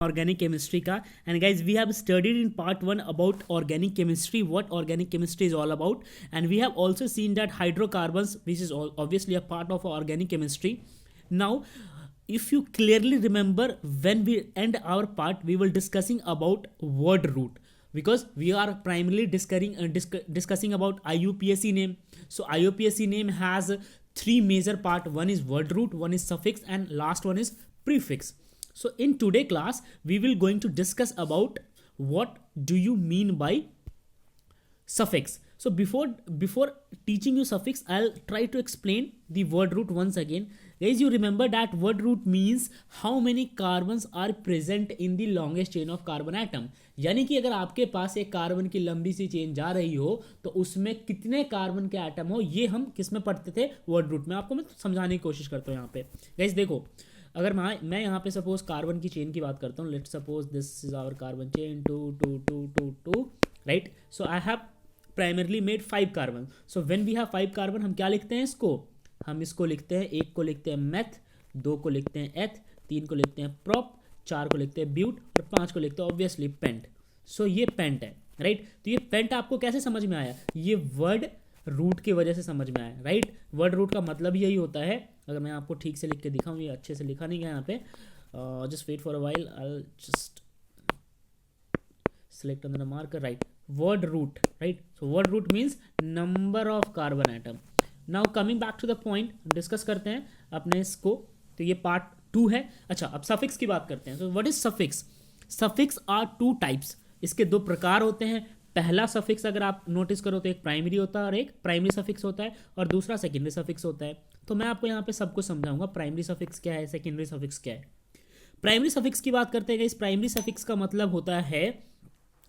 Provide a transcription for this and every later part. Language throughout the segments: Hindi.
organic chemistry ka. And guys, we have studied in part 1 about organic chemistry, what organic chemistry is all about, and we have also seen that hydrocarbons, which is obviously a part of organic chemistry. Now if you clearly remember, when we end our part, we will discussing about word root, because we are primarily discussing about IUPAC name. So IUPAC name has three major part. One is word root, one is suffix, and last one is prefix. So in today class, we will going to discuss about what do you mean by suffix. So before teaching you suffix, I'll try to explain the word root once again. Guys, you remember that word root means how many carbons are present in the longest chain of carbon atom. यानी कि अगर आपके पास एक कार्बन की लंबी सी चेन जा रही हो तो उसमें कितने कार्बन के एटम हो, ये हम किस में पढ़ते थे, वर्ड रूट में. आपको मैं समझाने की कोशिश करता हूँ यहाँ पे. गाइस देखो, अगर मैं यहाँ पे सपोज कार्बन की चेन की बात करता हूँ. Let suppose this is our carbon chain 2 2 2 2 2, right. So I have primarily made 5 carbon. So when we have 5 carbon, हम क्या लिखते हैं इसको, हम इसको लिखते हैं, एक को लिखते हैं मेथ, दो को लिखते हैं एथ, तीन को लिखते हैं प्रॉप, चार को लिखते हैं ब्यूट, और पांच को लिखते हैं ऑब्वियसली पेंट. सो ये पेंट है, राइट. तो ये पेंट आपको कैसे समझ में आया, ये वर्ड रूट की वजह से समझ में आया, राइट. वर्ड रूट का मतलब यही होता है. अगर मैं आपको ठीक से लिख के दिखाऊं, ये अच्छे से लिखा नहीं गया यहाँ पे, just wait for a while, I just select on the marker, right. Word root, right. So word root means number of carbon atom. Now coming back to the point, discuss करते हैं अपने इसको. तो ये पार्ट 2 है. अच्छा, अब सफिक्स की बात करते हैं. So what is suffix? Suffix are 2 types. इसके 2 प्रकार होते हैं. पहला सफिक्स अगर आप नोटिस करो तो एक प्राइमरी होता है और एक प्राइमरी सफिक्स होता है, और दूसरा सेकेंडरी सफिक्स होता है. तो मैं आपको यहाँ पे सब कुछ समझाऊंगा, प्राइमरी सफिक्स क्या है, सेकेंडरी सफिक्स क्या है. प्राइमरी सफिक्स की बात करते हैं. इस प्राइमरी सफिक्स का मतलब होता है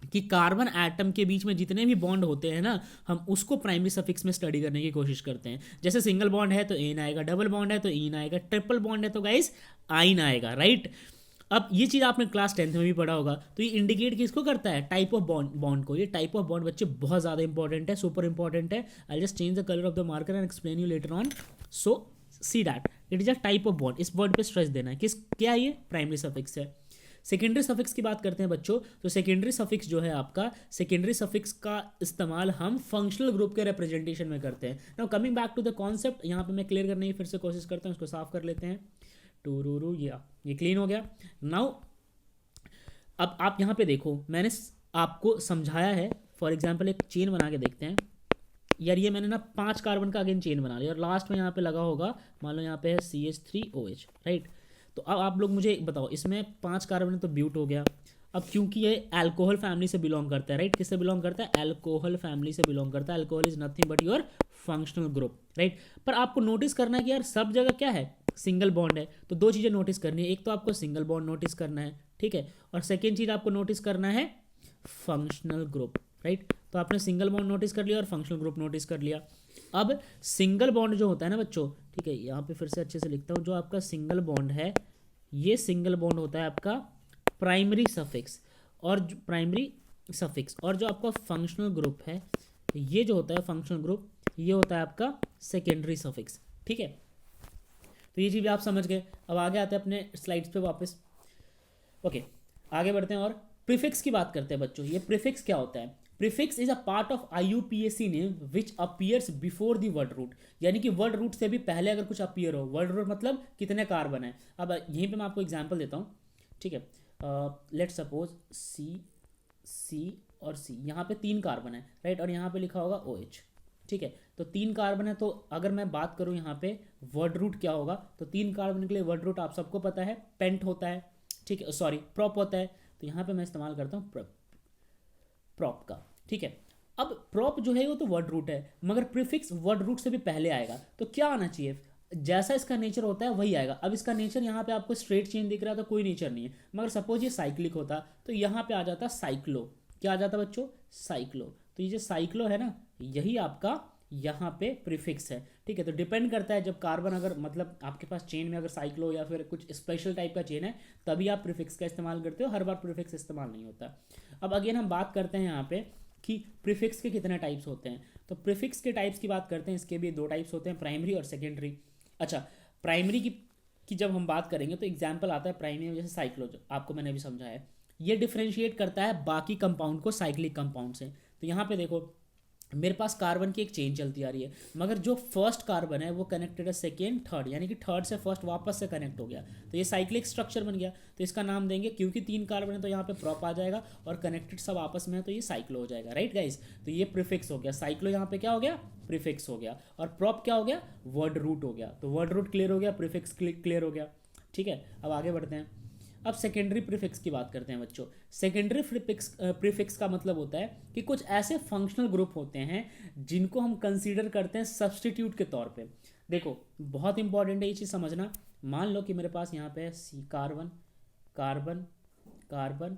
कि कार्बन एटम के बीच में जितने भी बॉन्ड होते हैं ना, हम उसको प्राइमरी सफिक्स में स्टडी करने की कोशिश करते हैं. जैसे सिंगल बॉन्ड है तो एन आएगा, डबल बॉन्ड है तो इन आएगा, ट्रिपल बॉन्ड है तो गाइस आइन आएगा, राइट. अब ये चीज़ आपने क्लास 10th में भी पढ़ा होगा. तो ये इंडिकेट किसको करता है, टाइप ऑफ बॉन्ड को. ये टाइप ऑफ बॉन्ड बच्चे बहुत ज़्यादा इंपॉर्टेंट है, सुपर इंपॉर्टेंट है. I just change the colour of the marker and explain you later on. So see that it is a type of bond. इस वर्ड पे स्ट्रेस देना है. किस क्या ये प्राइमरी सफिक्स है. सेकेंडरी सफिक्स की बात करते हैं बच्चों. तो सेकेंडरी सफिक्स जो है आपका, सेकेंडरी सफिक्स का इस्तेमाल हम फंक्शनल ग्रुप के रिप्रेजेंटेशन में करते हैं. Now coming back to the concept, यहाँ पे मैं क्लियर करने की फिर से कोशिश करता हूँ. इसको साफ कर लेते हैं. टू ये क्लीन हो गया. नाउ अब आप यहाँ पे देखो, मैंने आपको समझाया है. फॉर एग्जाम्पल एक चेन बना के देखते हैं. यार ये मैंने ना 5 कार्बन का अगेन चेन बना लिया, और लास्ट में यहाँ पे लगा होगा, मान लो यहाँ पे है CH3OH, राइट. तो अब आप लोग मुझे बताओ, इसमें 5 कार्बन है तो ब्यूट हो गया. अब क्योंकि ये अल्कोहल फैमिली से बिलोंग करता है, राइट. किससे बिलोंग करता है, अल्कोहल फैमिली से बिलोंग करता है. Alcohol is nothing but your functional group, right. पर आपको नोटिस करना है कि यार सब जगह क्या है, सिंगल बॉन्ड है. तो 2 चीज़ें नोटिस करनी है. एक तो आपको सिंगल बॉन्ड नोटिस करना है, ठीक है, और सेकेंड चीज़ आपको नोटिस करना है फंक्शनल ग्रुप, राइट. तो आपने सिंगल बॉन्ड नोटिस कर लिया और फंक्शनल ग्रुप नोटिस कर लिया. अब सिंगल बॉन्ड जो होता है ना बच्चों, ठीक है, यहाँ पे फिर से अच्छे से लिखता हूँ. जो आपका सिंगल बॉन्ड है, ये सिंगल बॉन्ड होता है आपका प्राइमरी सफिक्स, और प्राइमरी सफिक्स. और जो आपका फंक्शनल ग्रुप है, ये जो होता है फंक्शनल ग्रुप, ये होता है आपका सेकेंडरी सफिक्स, ठीक है. तो ये चीज़ भी आप समझ गए. अब आगे आते हैं अपने स्लाइड्स पे वापस. ओके, आगे बढ़ते हैं और प्रीफिक्स की बात करते हैं बच्चों. ये प्रीफिक्स क्या होता है. Prefix is a part of IUPAC name which appears before the word root. यानी कि वर्ड रूट से भी पहले अगर कुछ अपीयर हो. वर्ड रूट मतलब कितने कार्बन है. अब यहीं पे मैं आपको एग्जांपल देता हूँ, ठीक है. लेट सपोज C और C, यहाँ पे 3 कार्बन है, राइट, और यहाँ पे लिखा होगा OH, ठीक है. तो 3 कार्बन है. तो अगर मैं बात करूँ यहाँ पे वर्ड रूट क्या होगा, तो 3 कार्बन के लिए वर्ड रूट आप सबको पता है, पेंट होता है, ठीक है, सॉरी प्रॉप होता है. तो यहाँ पे मैं इस्तेमाल करता हूँ प्रॉप का, ठीक है. अब प्रॉप जो है वो तो वर्ड रूट है, मगर प्रीफिक्स वर्ड रूट से भी पहले आएगा. तो क्या आना चाहिए, जैसा इसका नेचर होता है वही आएगा. अब इसका नेचर यहाँ पे आपको स्ट्रेट चेन दिख रहा है तो कोई नेचर नहीं है, मगर सपोज ये साइक्लिक होता तो यहाँ पे आ जाता साइक्लो. क्या आ जाता बच्चों, साइक्लो. तो ये जो साइक्लो है ना, यही आपका यहाँ पे प्रीफिक्स है, ठीक है. तो डिपेंड करता है, जब कार्बन अगर मतलब आपके पास चेन में अगर साइक्लो या फिर कुछ स्पेशल टाइप का चेन है, तभी आप प्रीफिक्स का इस्तेमाल करते हो. हर बार प्रीफिक्स इस्तेमाल नहीं होता. अब अगेन हम बात करते हैं यहाँ पे कि प्रीफिक्स के कितने टाइप्स होते हैं. तो प्रीफिक्स के टाइप्स की बात करते हैं. इसके भी 2 टाइप्स होते हैं, प्राइमरी और सेकेंडरी. अच्छा, प्राइमरी की कि जब हम बात करेंगे तो एग्जाम्पल आता है प्राइमरी में, जैसे साइक्लो, जो आपको मैंने अभी समझाया है, ये डिफ्रेंशिएट करता है बाकी कंपाउंड को साइक्लिक कंपाउंड से। तो यहाँ पे देखो मेरे पास कार्बन की एक चेन चलती आ रही है, मगर जो फर्स्ट कार्बन है वो कनेक्टेड है सेकेंड थर्ड, यानी कि थर्ड से फर्स्ट वापस से कनेक्ट हो गया, तो ये साइक्लिक स्ट्रक्चर बन गया। तो इसका नाम देंगे, क्योंकि 3 कार्बन है तो यहाँ पे प्रॉप आ जाएगा, और कनेक्टेड सब आपस में है तो ये साइक्लो हो जाएगा, राइट गाइस। तो ये प्रीफिक्स हो गया, साइक्लो यहाँ पे क्या हो गया, प्रीफिक्स हो गया, और प्रॉप क्या हो गया, वर्ड रूट हो गया। तो वर्ड रूट क्लियर हो गया, प्रीफिक्स क्लियर हो गया, ठीक है। अब आगे बढ़ते हैं। अब सेकेंडरी प्रीफिक्स की बात करते हैं बच्चों। सेकेंडरी प्रीफिक्स का मतलब होता है कि कुछ ऐसे फंक्शनल ग्रुप होते हैं जिनको हम कंसीडर करते हैं सब्सटीट्यूट के तौर पे। देखो बहुत इंपॉर्टेंट है ये चीज़ समझना। मान लो कि मेरे पास यहाँ पे है सी कार्बन, कार्बन, कार्बन,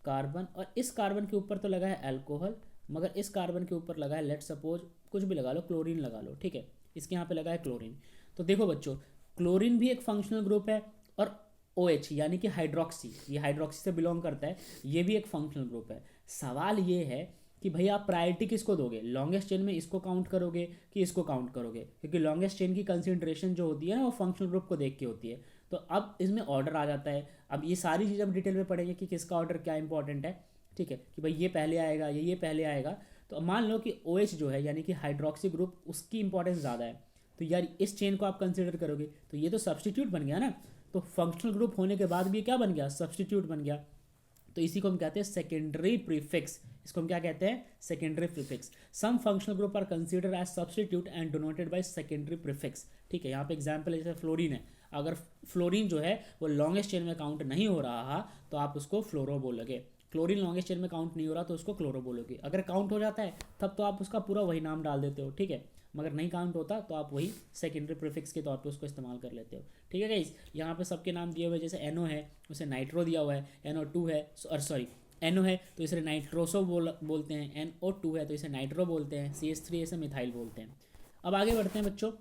कार्बन, और इस कार्बन के ऊपर तो लगा है अल्कोहल, मगर इस कार्बन के ऊपर लगा है, लेट सपोज कुछ भी लगा लो, क्लोरीन लगा लो, ठीक है, इसके यहाँ पे लगा है क्लोरीन। तो देखो बच्चों, क्लोरीन भी एक फंक्शनल ग्रुप है, और OH यानी कि हाइड्रोक्सी, ये हाइड्रोक्सी से बिलोंग करता है, ये भी एक फंक्शनल ग्रुप है। सवाल ये है कि भाई आप प्रायोरिटी किसको दोगे, लॉन्गेस्ट चेन में इसको काउंट करोगे कि इसको काउंट करोगे, क्योंकि लॉन्गेस्ट चेन की कंसिडरेशन जो होती है ना वो फंक्शनल ग्रुप को देख के होती है। तो अब इसमें ऑर्डर आ जाता है। अब ये सारी चीज़ हम डिटेल में पढ़ेंगे कि किसका ऑर्डर क्या इंपॉर्टेंट है, ठीक है, कि भाई ये पहले आएगा, ये पहले आएगा। तो मान लो कि OH जो है यानी कि हाइड्रोक्सी ग्रुप, उसकी इंपॉर्टेंस ज़्यादा है, तो यार इस चेन को आप कंसिडर करोगे, तो ये तो सब्सटीट्यूट बन गया ना। तो फंक्शनल ग्रुप होने के बाद भी क्या बन गया, सब्सटीट्यूट बन गया। तो इसी को हम कहते हैं सेकेंडरी प्रीफिक्स। इसको हम क्या कहते हैं, secondary prefix. Some functional group are consider as substitute and denoted by secondary prefix, ठीक है। यहाँ पे एग्जांपल जैसे फ्लोरीन है, अगर फ्लोरीन जो है वो लॉन्गेस्ट चेन में काउंट नहीं हो रहा तो आप उसको फ्लोरो बोलोगे। क्लोरीन लॉन्गेस्ट चेन में काउंट नहीं हो रहा तो उसको क्लोरो बोलोगे। अगर काउंट हो जाता है तब तो आप उसका पूरा वही नाम डाल देते हो, ठीक है, मगर नहीं काउंट होता तो आप वही सेकेंडरी प्रीफिक्स के तौर पे उसको इस्तेमाल कर लेते हो, ठीक है गाइस। यहाँ पे सबके नाम दिए हुए, जैसे NO है उसे नाइट्रो दिया हुआ है, NO2 है, और सॉरी NO है तो इसे नाइट्रोसो बोलते हैं, NO2 है तो इसे नाइट्रो बोलते हैं, CH3 इसे मिथाइल बोलते हैं। अब आगे बढ़ते हैं बच्चों।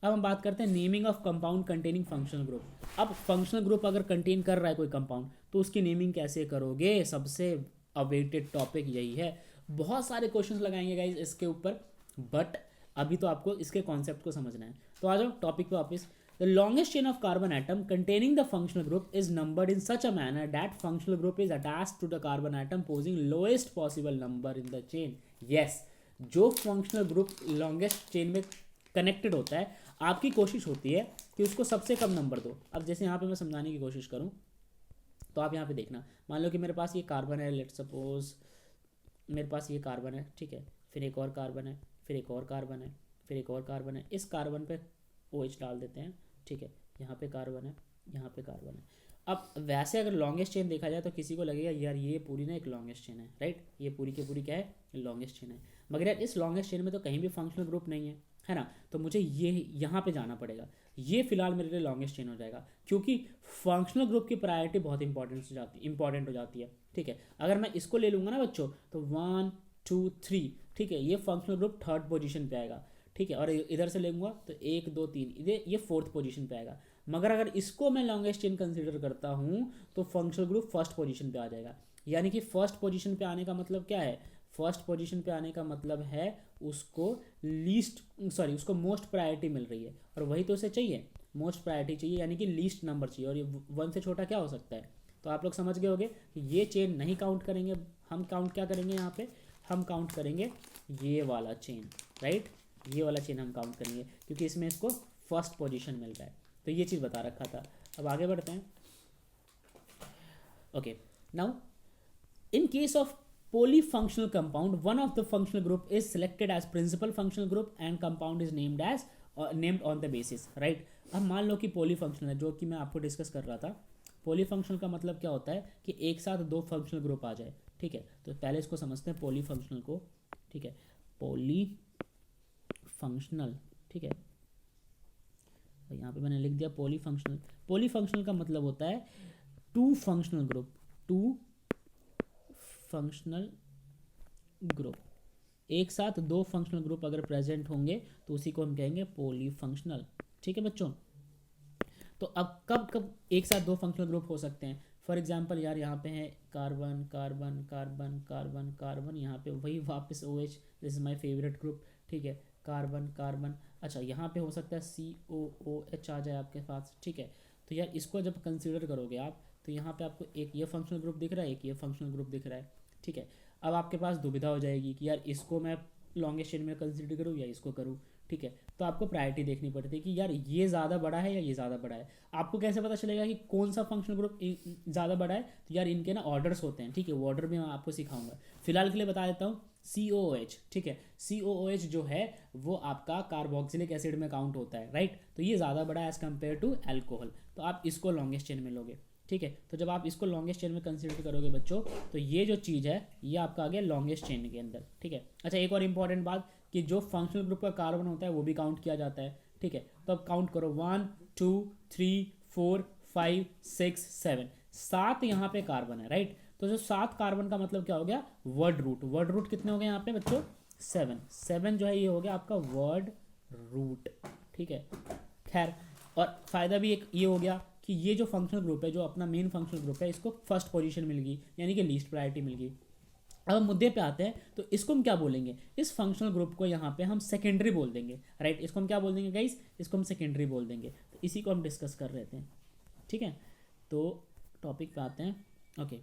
अब हम बात करते हैं naming of compound containing functional group. अब फंक्शनल ग्रुप अगर कंटेन कर रहा है कोई कंपाउंड तो उसकी नेमिंग कैसे करोगे, सबसे अवेटेड टॉपिक यही है। बहुत सारे क्वेश्चंस लगाएंगे गाइज इसके ऊपर, बट अभी तो आपको इसके कॉन्सेप्ट को समझना है। तो आ जाओ टॉपिक पे वापस। The longest chain of carbon atom containing the functional group is numbered in such a manner that functional group is attached to the carbon atom possessing lowest possible number in the chain. Yes, जो फंक्शनल ग्रुप लॉन्गेस्ट चेन में कनेक्टेड होता है, आपकी कोशिश होती है कि उसको सबसे कम नंबर दो। अब जैसे यहाँ पे मैं समझाने की कोशिश करूँ तो आप यहाँ पे देखना, मान लो कि मेरे पास ये कार्बन है, लेट सपोज मेरे पास ये कार्बन है, ठीक है, फिर एक और कार्बन है, फिर एक और कार्बन है, फिर एक और कार्बन है, इस कार्बन पे OH डाल देते हैं, ठीक है, यहाँ पे कार्बन है, यहाँ पे कार्बन है। अब वैसे अगर लॉन्गेस्ट चेन देखा जाए तो किसी को लगेगा यार ये पूरी ना एक लॉन्गेस्ट चेन है, राइट, ये पूरी की पूरी क्या है, लॉन्गेस्ट चेन है, मगर यार इस लॉन्गेस्ट चेन में तो कहीं भी फंक्शनल ग्रुप नहीं है ना, तो मुझे ये यहाँ पे जाना पड़ेगा, ये फिलहाल मेरे लिए लॉन्गेस्ट चेन हो जाएगा, क्योंकि फंक्शनल ग्रुप की प्रायोरिटी बहुत इंपॉर्टेंट हो जाती है, ठीक है। अगर मैं इसको ले लूँगा ना बच्चों तो 1 2 3, ठीक है, ये फंक्शनल ग्रुप थर्ड पोजीशन पे आएगा, ठीक है, और इधर से लेंगे तो 1 2 3, ये फोर्थ पोजीशन पे आएगा। मगर अगर इसको मैं लॉन्गेस्ट चेन कंसीडर करता हूँ तो फंक्शनल ग्रुप फर्स्ट पोजीशन पे आ जाएगा। यानी कि फर्स्ट पोजीशन पे आने का मतलब क्या है, फर्स्ट पोजीशन पे आने का मतलब है उसको उसको मोस्ट प्रायोरिटी मिल रही है, और वही तो उसे चाहिए, मोस्ट प्रायोरिटी चाहिए, यानी कि लीस्ट नंबर चाहिए, और ये 1 से छोटा क्या हो सकता है। तो आप लोग समझ गए होंगे कि ये चेन नहीं काउंट करेंगे, हम काउंट क्या करेंगे, यहाँ पे हम काउंट करेंगे ये वाला चेन, राइट, ये वाला चेन हम काउंट करेंगे, क्योंकि इसमें इसको फर्स्ट पोजीशन मिल रहा है। तो ये चीज़ बता रखा था। अब आगे बढ़ते हैं। Okay, now in case of polyfunctional compound, one of the functional group is selected as principal functional group and compound is named on the basis, right। अब मान लो कि polyfunctional है, जो कि मैं आपको डिस्कस कर रहा था। polyfunctional का मतलब क्या होता है कि एक साथ 2 फंक्शनल ग्रुप आ जाए, ठीक है। तो पहले इसको समझते हैं polyfunctional को, ठीक है, polyfunctional, ठीक है, तो यहाँ पे मैंने लिख दिया polyfunctional। polyfunctional का मतलब होता है 2 फंक्शनल ग्रुप, 2 फंक्शनल ग्रुप, एक साथ 2 फंक्शनल ग्रुप अगर प्रेजेंट होंगे तो उसी को हम कहेंगे पॉलीफंक्शनल, ठीक है बच्चों। तो अब कब कब एक साथ 2 फंक्शनल ग्रुप हो सकते हैं, फॉर एग्जांपल यार यहाँ पे है carbon carbon carbon carbon carbon, यहाँ पे वही वापस OH, this is my favourite group, ठीक है, कार्बन कार्बन। अच्छा यहाँ पे हो सकता है COOH आ जाए आपके पास, ठीक है। तो यार इसको जब कंसिडर करोगे आप, तो यहाँ पे आपको एक ये फंक्शनल ग्रुप दिख रहा है, एक ये फंक्शनल ग्रुप दिख रहा है, ठीक है। अब आपके पास दुविधा हो जाएगी कि यार इसको मैं लॉन्गेस्ट चेन में कंसिडर करूँ या इसको करूँ, ठीक है। तो आपको प्रायोरिटी देखनी पड़ती है कि यार ये ज़्यादा बड़ा है या ये ज़्यादा बड़ा है। आपको कैसे पता चलेगा कि कौन सा फंक्शनल ग्रुप ज़्यादा बड़ा है? तो यार इनके ना ऑर्डर्स होते हैं, ठीक है, वो ऑर्डर भी मैं आपको सिखाऊंगा। फिलहाल के लिए बता देता हूँ, COOH, ठीक है, COOH जो है वो आपका कार्बोक्सिलिक एसिड में काउंट होता है, राइट। तो ये ज़्यादा बड़ा है एज़ कम्पेयर टू एल्कोहल, तो आप इसको लॉन्गेस्ट चेन में लोगे, ठीक है। तो जब आप इसको लॉन्गेस्ट चेन में कंसिडर करोगे बच्चों, तो ये जो चीज़ है ये आपका आ गया लॉन्गेस्ट चेन के अंदर, ठीक है। अच्छा, एक और इंपॉर्टेंट बात कि जो फंक्शनल ग्रुप का कार्बन होता है वो भी काउंट किया जाता है, ठीक है। तो अब काउंट करो, 1 2 3 4 5 6 7, 7 यहाँ पे कार्बन है, राइट। तो जो 7 कार्बन का मतलब क्या हो गया? Word root. वर्ड रूट कितने हो गए यहाँ पे बच्चों? 7 जो है ये हो गया आपका वर्ड रूट, ठीक है। खैर, और फायदा भी एक ये हो गया कि ये जो फंक्शनल ग्रुप है, जो अपना मेन फंक्शनल ग्रुप है, इसको फर्स्ट पोजीशन मिल गई, यानी कि लीस्ट प्रायोरिटी मिल गई। अब हम मुद्दे पे आते हैं, तो इसको हम क्या बोलेंगे? इस फंक्शनल ग्रुप को यहाँ पे हम सेकेंडरी बोल देंगे, राइट। इसको हम क्या बोल देंगे गाइस? इसको हम सेकेंडरी बोल देंगे। तो इसी को हम डिस्कस कर रहे थे, ठीक है। तो टॉपिक पे आते हैं, ओके।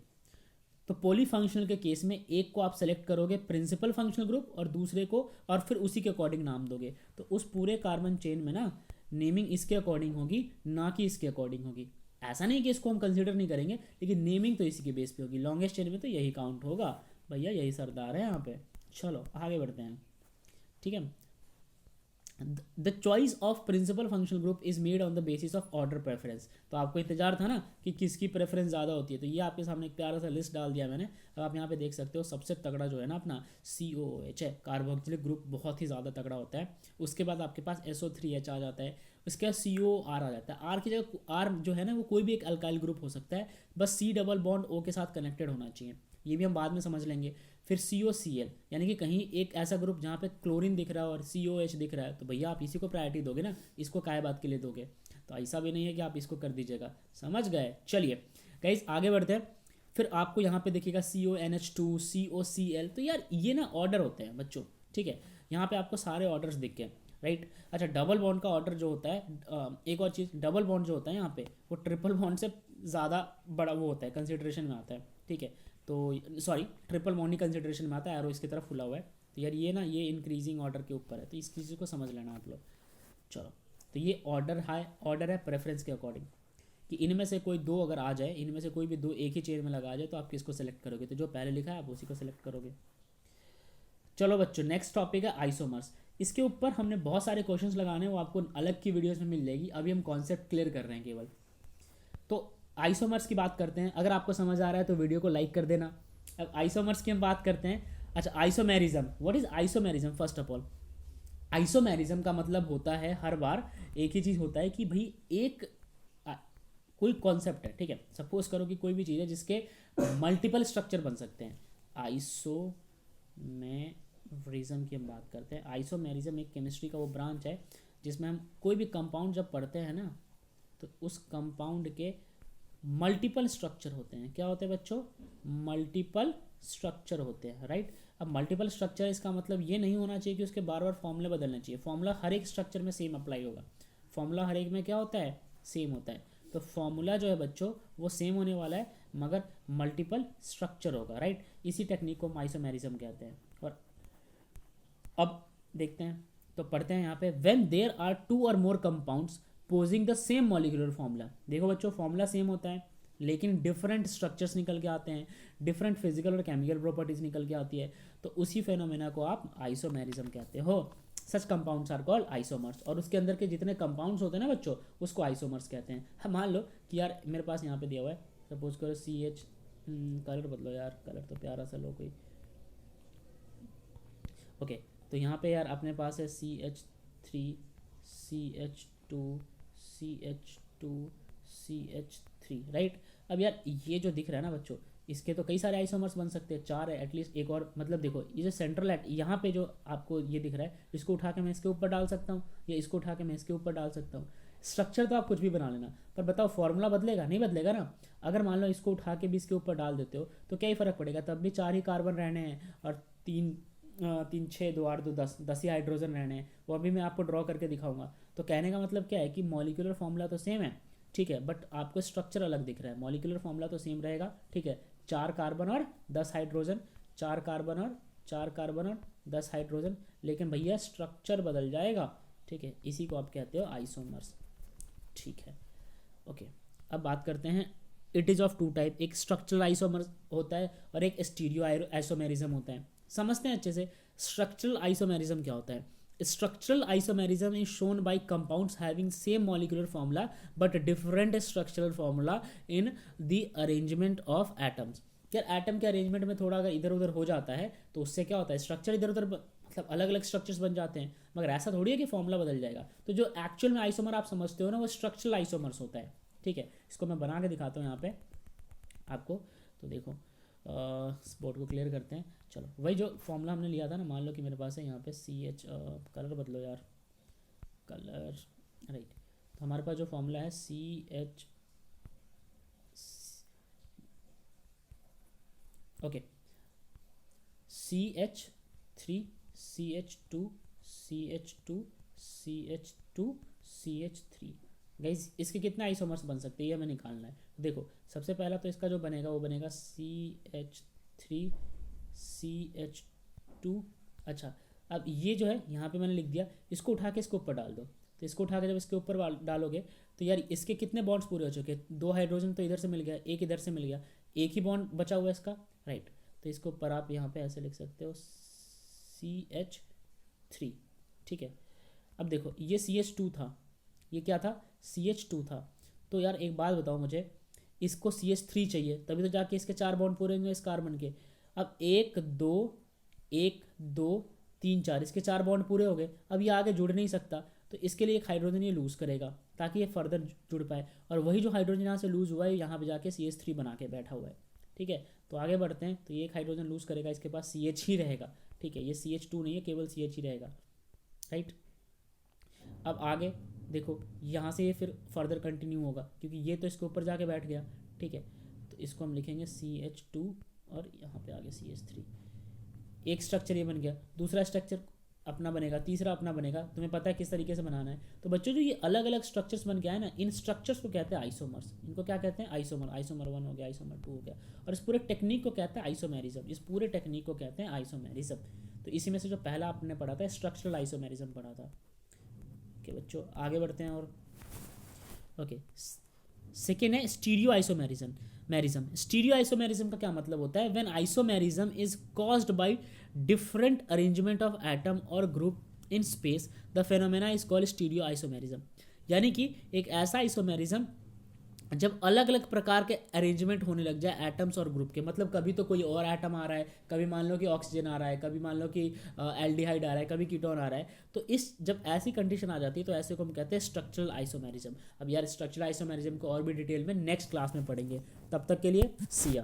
तो पॉलीफंक्शनल के केस में एक को आप सेलेक्ट करोगे प्रिंसिपल फंक्शनल ग्रुप और दूसरे को, और फिर उसी के अकॉर्डिंग नाम दोगे। तो उस पूरे कार्बन चेन में ना नेमिंग इसके अकॉर्डिंग होगी, ना कि इसके अकॉर्डिंग होगी। ऐसा नहीं कि इसको हम कंसीडर नहीं करेंगे, लेकिन नेमिंग तो इसी के बेस पे होगी। लॉन्गेस्ट चेन में तो यही काउंट होगा भैया, यही सरदार है यहाँ पे। चलो आगे बढ़ते हैं, ठीक है। The choice of principal functional group is made on the basis of order preference. तो आपको इंतजार था ना कि किसकी प्रेफरेंस ज़्यादा होती है, तो ये आपके सामने एक प्यारा सा लिस्ट डाल दिया मैंने। अब आप यहाँ पे देख सकते हो, सबसे तगड़ा जो है ना अपना COOH है, कार्बोक्सिलिक ग्रुप बहुत ही ज़्यादा तगड़ा होता है। उसके बाद आपके पास SO3H आ जाता है, उसके बाद COR आ जाता है। R की जगह R जो है ना वो कोई भी एक अल्काइल ग्रुप हो सकता है, बस C डबल बॉन्ड O के साथ कनेक्टेड होना चाहिए, ये भी हम बाद में समझ लेंगे। फिर COCl, यानी कि कहीं एक ऐसा ग्रुप जहाँ पे क्लोरीन दिख रहा है और COH दिख रहा है, तो भैया आप इसी को प्रायोरिटी दोगे ना, इसको काय बात के लिए दोगे? तो ऐसा भी नहीं है कि आप इसको कर दीजिएगा, समझ गए। चलिए गाइस आगे बढ़ते हैं। फिर आपको यहाँ पे देखिएगा CONH2, COCl, तो यार ये ना ऑर्डर होते हैं बच्चों, ठीक है। यहाँ पे आपको सारे ऑर्डर्स दिख गए, राइट। अच्छा, डबल बॉन्ड का ऑर्डर जो होता है, एक और चीज़, डबल बॉन्ड जो होता है यहाँ पे वो ट्रिपल बॉन्ड से ज़्यादा बड़ा वो होता है, कंसिडरेशन में आता है, ठीक है। तो सॉरी, ट्रिपल बॉन्ड ही कंसिडरेशन में आता है, एरो इसकी तरफ खुला हुआ है। तो यार ये ना ये इंक्रीजिंग ऑर्डर के ऊपर है, तो इस चीज़ को समझ लेना आप लोग। चलो, तो ये ऑर्डर है प्रेफरेंस के अकॉर्डिंग, कि इनमें से कोई दो अगर आ जाए, इनमें से कोई भी दो एक ही चेन में लगा जाए, तो आप किसको सेलेक्ट करोगे? तो जो पहले लिखा है आप उसी को सेलेक्ट करोगे। चलो बच्चों, नेक्स्ट टॉपिक है आइसोमर्स। इसके ऊपर हमने बहुत सारे क्वेश्चंस लगाने हैं, वो आपको अलग की वीडियोस में मिल जाएगी। अभी हम कॉन्सेप्ट क्लियर कर रहे हैं केवल। तो आइसोमर्स की बात करते हैं। अगर आपको समझ आ रहा है तो वीडियो को लाइक कर देना। अब आइसोमर्स की हम बात करते हैं। अच्छा, isomerism, what is isomerism? First of all, isomerism का मतलब होता है, हर बार एक ही चीज़ होता है कि भाई एक कोई कॉन्सेप्ट है, ठीक है। सपोज करो कि कोई भी चीज़ है जिसके मल्टीपल स्ट्रक्चर बन सकते हैं। आइसोमेरिज्म की हम बात करते हैं। आइसोमेरिज्म एक केमिस्ट्री का वो ब्रांच है जिसमें हम कोई भी कंपाउंड जब पढ़ते हैं ना, तो उस कंपाउंड के मल्टीपल स्ट्रक्चर होते हैं। क्या होते हैं बच्चों? मल्टीपल स्ट्रक्चर होते हैं, राइट। अब मल्टीपल स्ट्रक्चर, इसका मतलब ये नहीं होना चाहिए कि उसके बार बार फॉर्मूले बदलने चाहिए। फॉर्मूला हर एक स्ट्रक्चर में सेम अप्लाई होगा। फॉर्मूला हर एक में क्या होता है? सेम होता है। तो फॉर्मूला जो है बच्चों वो सेम होने वाला है, मगर मल्टीपल स्ट्रक्चर होगा, राइट। इसी टेक्निक को हम आइसोमेरिज्म कहते हैं। और अब देखते हैं, तो पढ़ते हैं यहाँ पे, when there are two or more compounds possessing the same molecular formula. देखो बच्चों, फॉर्मूला सेम होता है लेकिन डिफरेंट स्ट्रक्चर्स निकल के आते हैं, डिफरेंट फिजिकल और केमिकल प्रॉपर्टीज निकल के आती है, तो उसी फेनोमेना को आप आइसोमेरिज्म कहते हो। सच कंपाउंड्स आर कॉल्ड आइसोमर्स। और उसके अंदर के जितने कंपाउंड्स होते हैं ना बच्चों, उसको आइसोमर्स कहते हैं। हम मान लो कि यार मेरे पास यहाँ पे दिया हुआ है, सपोज करो CH, कलर बदलो यार, कलर तो प्यारा सा लो कोई, ओके। तो यहाँ पे यार अपने पास है CH3, CH2, CH2, CH3, right. अब यार ये जो दिख रहा है ना बच्चों, इसके तो कई सारे आइसोमर्स बन सकते हैं, 4 है एटलीस्ट। एक और मतलब देखो, ये जो सेंट्रल एट यहाँ पे जो आपको ये दिख रहा है, इसको उठा के मैं इसके ऊपर डाल सकता हूँ, या इसको उठा के मैं इसके ऊपर डाल सकता हूँ। स्ट्रक्चर तो आप कुछ भी बना लेना, पर बताओ फॉर्मूला बदलेगा? नहीं बदलेगा ना। अगर मान लो इसको उठा के भी इसके ऊपर डाल देते हो तो क्या ही फर्क पड़ेगा? तब भी 4 ही कार्बन रहने हैं, और 3 6 2 8 2 10 ही हाइड्रोजन रहने हैं। वो अभी मैं आपको ड्रॉ करके दिखाऊंगा। तो कहने का मतलब क्या है कि मॉलिक्यूलर फॉर्मूला तो सेम है, ठीक है, बट आपको स्ट्रक्चर अलग दिख रहा है, मॉलिक्यूलर फॉर्मूला तो सेम रहेगा, ठीक है, 4 कार्बन और 10 हाइड्रोजन, 4 कार्बन और 4 कार्बन और 10 हाइड्रोजन, लेकिन भैया स्ट्रक्चर बदल जाएगा, ठीक है, इसी को आप कहते हो आइसोमर्स, ठीक है। ओके, अब बात करते हैं, it is of two type, एक स्ट्रक्चरल आइसोमर होता है और एक स्टीरियो आइसोमेरिज्म होता है। समझते हैं अच्छे से, स्ट्रक्चरल आइसोमेरिज्म क्या होता है। Structural isomerism is shown by compounds having same molecular formula but different structural formula in the arrangement of atoms. यार एटम के अरेंजमेंट में थोड़ा अगर इधर उधर हो जाता है तो उससे क्या होता है, स्ट्रक्चर इधर उधर मतलब अलग अलग स्ट्रक्चर्स बन जाते हैं, मगर ऐसा थोड़ी है कि फॉर्मूला बदल जाएगा। तो जो एक्चुअल में आइसोमर आप समझते हो ना, वो स्ट्रक्चरल आइसोमर्स होता है, ठीक है। इसको मैं बना के दिखाता हूँ यहाँ पे आपको, तो देखो बोर्ड को क्लियर करते हैं। चलो, वही जो फॉर्मूला हमने लिया था ना, मान लो कि मेरे पास है यहाँ पे CH, कलर बदलो यार, कलर, राइट। तो हमारे पास जो फॉर्मूला है CH, okay, CH3 CH2 CH2 CH2 CH3। Guys इसके कितने आइसोमर्स बन सकते हैं ये हमें निकालना है। देखो सबसे पहला तो इसका जो बनेगा वो बनेगा CH3 CH2। अच्छा, अब ये जो है यहाँ पे मैंने लिख दिया, इसको उठा के इसके ऊपर डाल दो। तो इसको उठा के जब इसके ऊपर डालोगे तो यार इसके कितने बॉन्ड्स पूरे हो चुके हैं, 2 हाइड्रोजन तो इधर से मिल गया, एक इधर से मिल गया, एक ही बॉन्ड बचा हुआ है इसका, राइट। तो इसके ऊपर आप यहाँ पे ऐसे लिख सकते हो CH3, ठीक है। अब देखो ये CH2 था, ये क्या था, CH2 था। तो यार एक बात बताओ मुझे, इसको CH3 चाहिए तभी तो जाके इसके 4 बॉन्ड पूरे होंगे इस कार्बन के। अब 1 2 1 2 3 4, इसके 4 बॉन्ड पूरे हो गए। अब ये आगे जुड़ नहीं सकता, तो इसके लिए एक हाइड्रोजन ये लूज़ करेगा ताकि ये फर्दर जुड़ पाए, और वही जो हाइड्रोजन यहाँ से लूज़ हुआ है यहाँ पे जाके CH3 बना के बैठा हुआ है, ठीक है। तो आगे बढ़ते हैं, तो ये एक हाइड्रोजन लूज़ करेगा, इसके पास CH ही रहेगा, ठीक है, ये CH2 नहीं है, केवल CH ही रहेगा, राइट। अब आगे देखो यहाँ से ये फिर फर्दर कंटिन्यू होगा क्योंकि ये तो इसके ऊपर जाके बैठ गया, ठीक है। तो इसको हम लिखेंगे CH2 और यहाँ पे आगे CH3। एक स्ट्रक्चर ये बन गया, दूसरा स्ट्रक्चर अपना बनेगा, तीसरा अपना बनेगा। तुम्हें पता है किस तरीके से बनाना है। तो बच्चों जो ये अलग अलग स्ट्रक्चर्स बन गया है ना, इन स्ट्रक्चर्स को कहते हैं आइसोमर्स। इनको क्या कहते हैं, आइसोमर। आइसोमर 1 हो गया, आइसोमर 2 हो गया, और इस पूरे टेक्निक को कहते हैं आइसोमेरिज्म। इस पूरे टेक्निक को कहते हैं आइसोमेरिज्म। तो इसी में से जो पहला आपने पढ़ा था स्ट्रक्चरल आइसोमेरिज्म पढ़ा था। ओके बच्चों आगे बढ़ते हैं, और ओके सेकेंड है स्टीरियो आइसोमेरिज्म। स्टीरियो आइसोमेरिज्म का क्या मतलब होता है, when isomerism is caused by different arrangement of atom or group in space, the phenomena is called stereoisomerism. यानी कि एक ऐसा आइसोमेरिज्म जब अलग अलग प्रकार के अरेंजमेंट होने लग जाए एटम्स और ग्रुप के, मतलब कभी तो कोई और एटम आ रहा है, कभी मान लो कि ऑक्सीजन आ रहा है, कभी मान लो कि एल्डिहाइड आ रहा है, कभी कीटोन आ रहा है। तो इस जब ऐसी कंडीशन आ जाती है तो ऐसे को हम कहते हैं स्ट्रक्चरल आइसोमेरिज्म। अब यार स्ट्रक्चरल आइसोमेरिज्म को और भी डिटेल में नेक्स्ट क्लास में पढ़ेंगे, तब तक के लिए सिया।